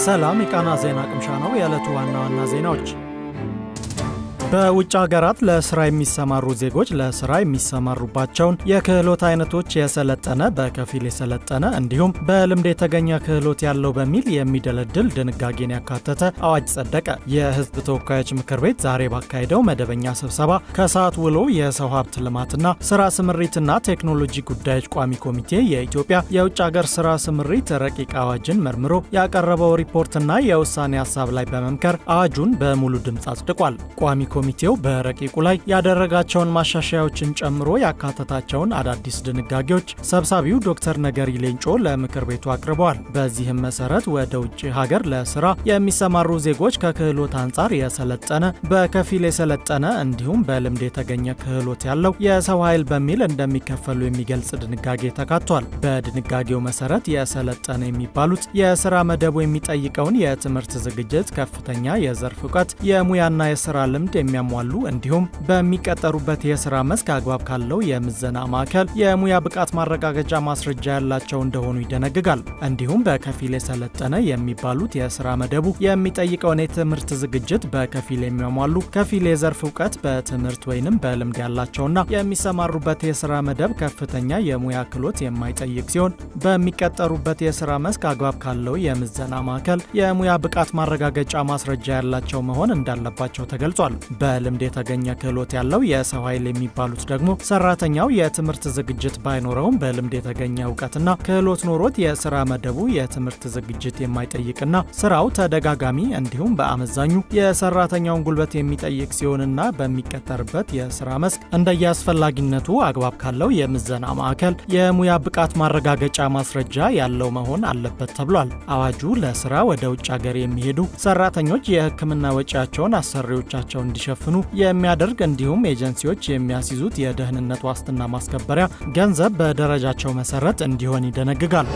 ሰላም የቃና ዜና ቅምሻ ነው። የዕለቱ ዋና ዋና ዜናዎች በውጭ ሀገራት ለስራ የሚሰማሩ ዜጎች ለስራ የሚሰማሩባቸውን የክህሎት አይነቶች የሰለጠነ በከፊል የሰለጠነ እንዲሁም በልምድ የተገኘ ክህሎት ያለው በሚል የሚደለድል ድንጋጌን ያካተተ አዋጅ ጸደቀ። የህዝብ ተወካዮች ምክር ቤት ዛሬ ባካሄደው መደበኛ ስብሰባ ከሰዓት ውሎ የሰው ሀብት ልማትና ስራ ስምሪትና ቴክኖሎጂ ጉዳዮች ቋሚ ኮሚቴ የኢትዮጵያ የውጭ ሀገር ስራ ስምሪት ረቂቅ አዋጅን መርምሮ ያቀረበው ሪፖርትና የውሳኔ ሀሳብ ላይ በመምከር አዋጁን በሙሉ ድምጽ አጽድቋል። ቋሚ ኮሚቴው በረቂቁ ላይ ያደረጋቸውን ማሻሻያዎችን ጨምሮ ያካተታቸውን አዳዲስ ድንጋጌዎች ሰብሳቢው ዶክተር ነገሪ ሌንጮ ለምክር ቤቱ አቅርበዋል። በዚህም መሰረት ወደ ውጭ ሀገር ለስራ የሚሰማሩ ዜጎች ከክህሎት አንጻር የሰለጠነ በከፊል የሰለጠነ እንዲሁም በልምድ የተገኘ ክህሎት ያለው የሰው ኃይል በሚል እንደሚከፈሉ የሚገልጽ ድንጋጌ ተካቷል። በድንጋጌው መሰረት የሰለጠነ የሚባሉት የስራ መደቡ የሚጠይቀውን የትምህርት ዝግጅት፣ ከፍተኛ የዘርፍ ዕውቀት፣ የሙያና የስራ ልምድ የሚያሟሉ እንዲሁም በሚቀጠሩበት የስራ መስክ አግባብ ካለው የምዘና ማዕከል የሙያ ብቃት ማረጋገጫ ማስረጃ ያላቸው እንደሆኑ ይደነግጋል። እንዲሁም በከፊል የሰለጠነ የሚባሉት የስራ መደቡ የሚጠይቀውን የትምህርት ዝግጅት በከፊል የሚያሟሉ ከፊል የዘርፍ ዕውቀት በትምህርት ወይንም በልምድ ያላቸውና የሚሰማሩበት የስራ መደብ ከፍተኛ የሙያ ክህሎት የማይጠይቅ ሲሆን በሚቀጠሩበት የስራ መስክ አግባብ ካለው የምዘና ማዕከል የሙያ ብቃት ማረጋገጫ ማስረጃ ያላቸው መሆን እንዳለባቸው ተገልጿል። በልምድ የተገኘ ክህሎት ያለው የሰው ኃይል የሚባሉት ደግሞ ሰራተኛው የትምህርት ዝግጅት ባይኖረውም በልምድ የተገኘ ዕውቀትና ክህሎት ኖሮት የስራ መደቡ የትምህርት ዝግጅት የማይጠይቅና ስራው ተደጋጋሚ እንዲሁም በአመዛኙ የሰራተኛውን ጉልበት የሚጠይቅ ሲሆንና በሚቀጠርበት የስራ መስክ እንደየአስፈላጊነቱ አግባብ ካለው የምዘና ማዕከል የሙያ ብቃት ማረጋገጫ ማስረጃ ያለው መሆን አለበት ተብሏል። አዋጁ ለስራ ወደ ውጭ ሀገር የሚሄዱ ሰራተኞች የሕክምና ወጪያቸውን አሰሪዎቻቸው እንዲሸፍኑ የሚያደርግ እንዲሁም ኤጀንሲዎች የሚያስይዙት የደህንነት ዋስትና ማስከበሪያ ገንዘብ በደረጃቸው መሰረት እንዲሆን ይደነግጋል።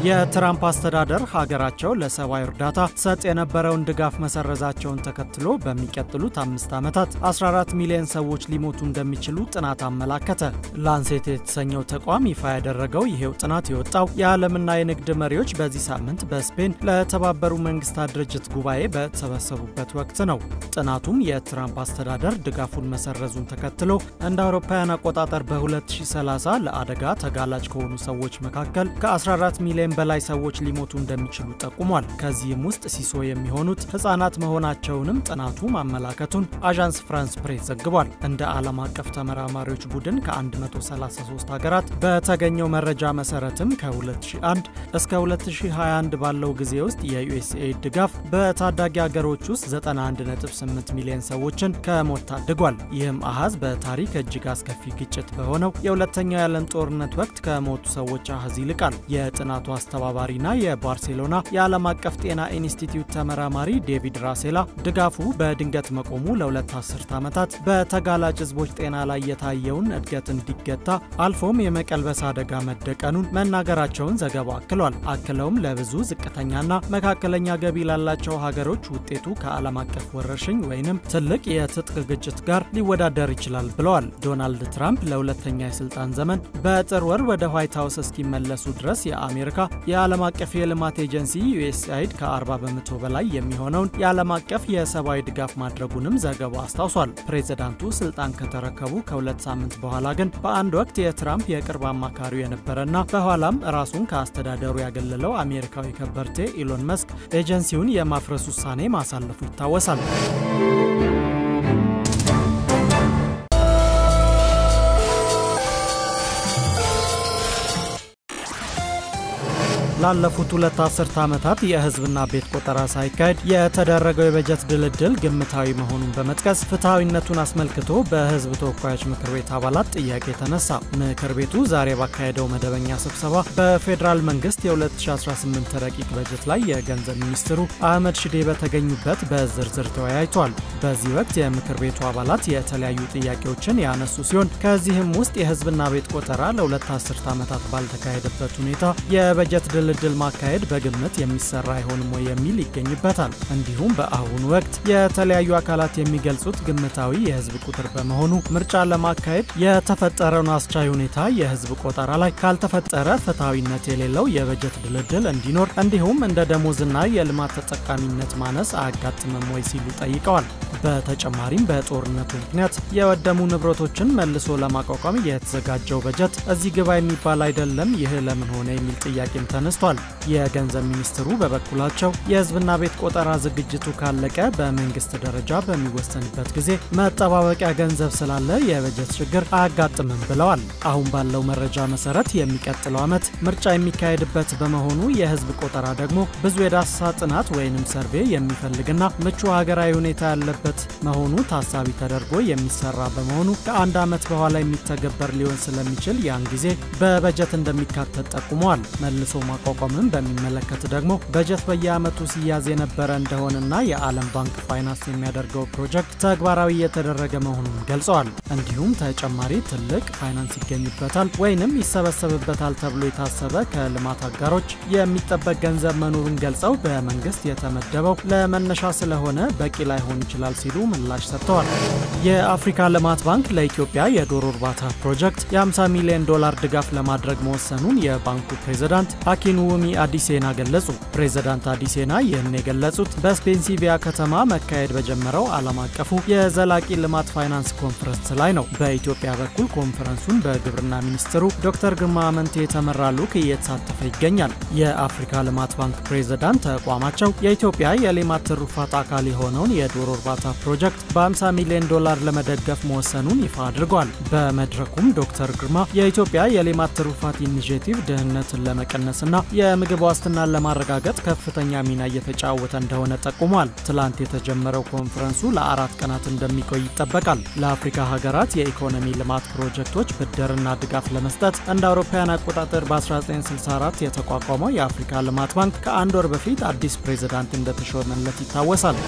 የትራምፕ አስተዳደር ሀገራቸው ለሰብአዊ እርዳታ ሰጥ የነበረውን ድጋፍ መሰረዛቸውን ተከትሎ በሚቀጥሉት 5 ዓመታት 14 ሚሊዮን ሰዎች ሊሞቱ እንደሚችሉ ጥናት አመላከተ። ላንሴት የተሰኘው ተቋም ይፋ ያደረገው ይሄው ጥናት የወጣው የዓለምና የንግድ መሪዎች በዚህ ሳምንት በስፔን ለተባበሩ መንግስታት ድርጅት ጉባኤ በተሰበሰቡበት ወቅት ነው። ጥናቱም የትራምፕ አስተዳደር ድጋፉን መሰረዙን ተከትሎ እንደ አውሮፓውያን አቆጣጠር በ2030 ለአደጋ ተጋላጭ ከሆኑ ሰዎች መካከል ከ14 ሚሊዮን በላይ ሰዎች ሊሞቱ እንደሚችሉ ጠቁሟል። ከዚህም ውስጥ ሲሶ የሚሆኑት ህፃናት መሆናቸውንም ጥናቱ ማመላከቱን አዣንስ ፍራንስ ፕሬስ ዘግቧል። እንደ ዓለም አቀፍ ተመራማሪዎች ቡድን ከ133 ሀገራት በተገኘው መረጃ መሰረትም ከ2001 እስከ 2021 ባለው ጊዜ ውስጥ የዩኤስኤይድ ድጋፍ በታዳጊ ሀገሮች ውስጥ 91.8 ሚሊዮን ሰዎችን ከሞት ታድጓል። ይህም አሃዝ በታሪክ እጅግ አስከፊ ግጭት በሆነው የሁለተኛው የዓለም ጦርነት ወቅት ከሞቱ ሰዎች አሃዝ ይልቃል። የጥናቱ አስተባባሪና የባርሴሎና የዓለም አቀፍ ጤና ኢንስቲትዩት ተመራማሪ ዴቪድ ራሴላ ድጋፉ በድንገት መቆሙ ለሁለት አስርት ዓመታት በተጋላጭ ህዝቦች ጤና ላይ የታየውን እድገት እንዲገታ አልፎም የመቀልበስ አደጋ መደቀኑን መናገራቸውን ዘገባው አክሏል። አክለውም ለብዙ ዝቅተኛና መካከለኛ ገቢ ላላቸው ሀገሮች ውጤቱ ከዓለም አቀፍ ወረርሽኝ ወይንም ትልቅ የትጥቅ ግጭት ጋር ሊወዳደር ይችላል ብለዋል። ዶናልድ ትራምፕ ለሁለተኛ የስልጣን ዘመን በጥር ወር ወደ ዋይት ሃውስ እስኪመለሱ ድረስ የአሜሪካ የዓለም አቀፍ የልማት ኤጀንሲ ዩኤስኤይድ ከ40 በመቶ በላይ የሚሆነውን የዓለም አቀፍ የሰብአዊ ድጋፍ ማድረጉንም ዘገባው አስታውሷል። ፕሬዝዳንቱ ስልጣን ከተረከቡ ከ2 ሳምንት በኋላ ግን በአንድ ወቅት የትራምፕ የቅርብ አማካሪው የነበረና በኋላም ራሱን ከአስተዳደሩ ያገለለው አሜሪካዊ ከበርቴ ኢሎን መስክ ኤጀንሲውን የማፍረስ ውሳኔ ማሳለፉ ይታወሳል። ላለፉት 2 አስርት ዓመታት የህዝብና ቤት ቆጠራ ሳይካሄድ የተደረገው የበጀት ድልድል ግምታዊ መሆኑን በመጥቀስ ፍትሐዊነቱን አስመልክቶ በህዝብ ተወካዮች ምክር ቤት አባላት ጥያቄ ተነሳ። ምክር ቤቱ ዛሬ ባካሄደው መደበኛ ስብሰባ በፌዴራል መንግስት የ2018 ረቂቅ በጀት ላይ የገንዘብ ሚኒስትሩ አህመድ ሺዴ በተገኙበት በዝርዝር ተወያይቷል። በዚህ ወቅት የምክር ቤቱ አባላት የተለያዩ ጥያቄዎችን ያነሱ ሲሆን ከዚህም ውስጥ የህዝብና ቤት ቆጠራ ለ2 አስርት ዓመታት ባልተካሄደበት ሁኔታ የበጀት ድልድል ማካሄድ በግምት የሚሰራ አይሆንም ወይ የሚል ይገኝበታል። እንዲሁም በአሁኑ ወቅት የተለያዩ አካላት የሚገልጹት ግምታዊ የህዝብ ቁጥር በመሆኑ ምርጫ ለማካሄድ የተፈጠረውን አስቻይ ሁኔታ የህዝብ ቆጠራ ላይ ካልተፈጠረ ፍትሐዊነት የሌለው የበጀት ድልድል እንዲኖር እንዲሁም እንደ ደሞዝና የልማት ተጠቃሚነት ማነስ አያጋጥምም ወይ ሲሉ ጠይቀዋል። በተጨማሪም በጦርነቱ ምክንያት የወደሙ ንብረቶችን መልሶ ለማቋቋም የተዘጋጀው በጀት እዚህ ግባ የሚባል አይደለም፣ ይህ ለምን ሆነ የሚል ጥያቄም ተነስቷል። የገንዘብ ሚኒስትሩ በበኩላቸው የህዝብና ቤት ቆጠራ ዝግጅቱ ካለቀ በመንግስት ደረጃ በሚወሰንበት ጊዜ መጠባበቂያ ገንዘብ ስላለ የበጀት ችግር አያጋጥምም ብለዋል። አሁን ባለው መረጃ መሰረት የሚቀጥለው ዓመት ምርጫ የሚካሄድበት በመሆኑ የህዝብ ቆጠራ ደግሞ ብዙ የዳሰሳ ጥናት ወይንም ሰርቬ የሚፈልግና ምቹ ሀገራዊ ሁኔታ ያለበት መሆኑ ታሳቢ ተደርጎ የሚሰራ በመሆኑ ከአንድ ዓመት በኋላ የሚተገበር ሊሆን ስለሚችል ያን ጊዜ በበጀት እንደሚካተት ጠቁመዋል። መልሶ ማቋቋምን በሚመለከት ደግሞ በጀት በየዓመቱ ሲያዝ የነበረ እንደሆነና የዓለም ባንክ ፋይናንስ የሚያደርገው ፕሮጀክት ተግባራዊ እየተደረገ መሆኑን ገልጸዋል። እንዲሁም ተጨማሪ ትልቅ ፋይናንስ ይገኝበታል ወይንም ይሰበሰብበታል ተብሎ የታሰበ ከልማት አጋሮች የሚጠበቅ ገንዘብ መኖሩን ገልጸው በመንግስት የተመደበው ለመነሻ ስለሆነ በቂ ላይሆን ይችላል ሲሉ ምላሽ ሰጥተዋል። የአፍሪካ ልማት ባንክ ለኢትዮጵያ የዶሮ እርባታ ፕሮጀክት የ50 ሚሊዮን ዶላር ድጋፍ ለማድረግ መወሰኑን የባንኩ ፕሬዝዳንት አኪንውሚ አዲሴና ገለጹ። ፕሬዝዳንት አዲሴና ይህን የገለጹት በስፔንሲቪያ ከተማ መካሄድ በጀመረው ዓለም አቀፉ የዘላቂ ልማት ፋይናንስ ኮንፈረንስ ላይ ነው። በኢትዮጵያ በኩል ኮንፈረንሱን በግብርና ሚኒስትሩ ዶክተር ግርማ አመንቴ የተመራ ልዑክ እየተሳተፈ ይገኛል። የአፍሪካ ልማት ባንክ ፕሬዝዳንት ተቋማቸው የኢትዮጵያ የሌማት ትሩፋት አካል የሆነውን የዶሮ እርባታ ፕሮጀክት በ50 ሚሊዮን ዶላር ለመደገፍ መወሰኑን ይፋ አድርጓል። በመድረኩም ዶክተር ግርማ የኢትዮጵያ የሌማት ትሩፋት ኢኒሼቲቭ ድህነትን ለመቀነስና የምግብ ዋስትናን ለማረጋገጥ ከፍተኛ ሚና እየተጫወተ እንደሆነ ጠቁሟል። ትላንት የተጀመረው ኮንፈረንሱ ለ4 ቀናት እንደሚቆይ ይጠበቃል። ለአፍሪካ ሀገራት የኢኮኖሚ ልማት ፕሮጀክቶች ብድርና ድጋፍ ለመስጠት እንደ አውሮፓውያን አቆጣጠር በ1964 የተቋቋመው የአፍሪካ ልማት ባንክ ከአንድ ወር በፊት አዲስ ፕሬዝዳንት እንደተሾመለት ይታወሳል።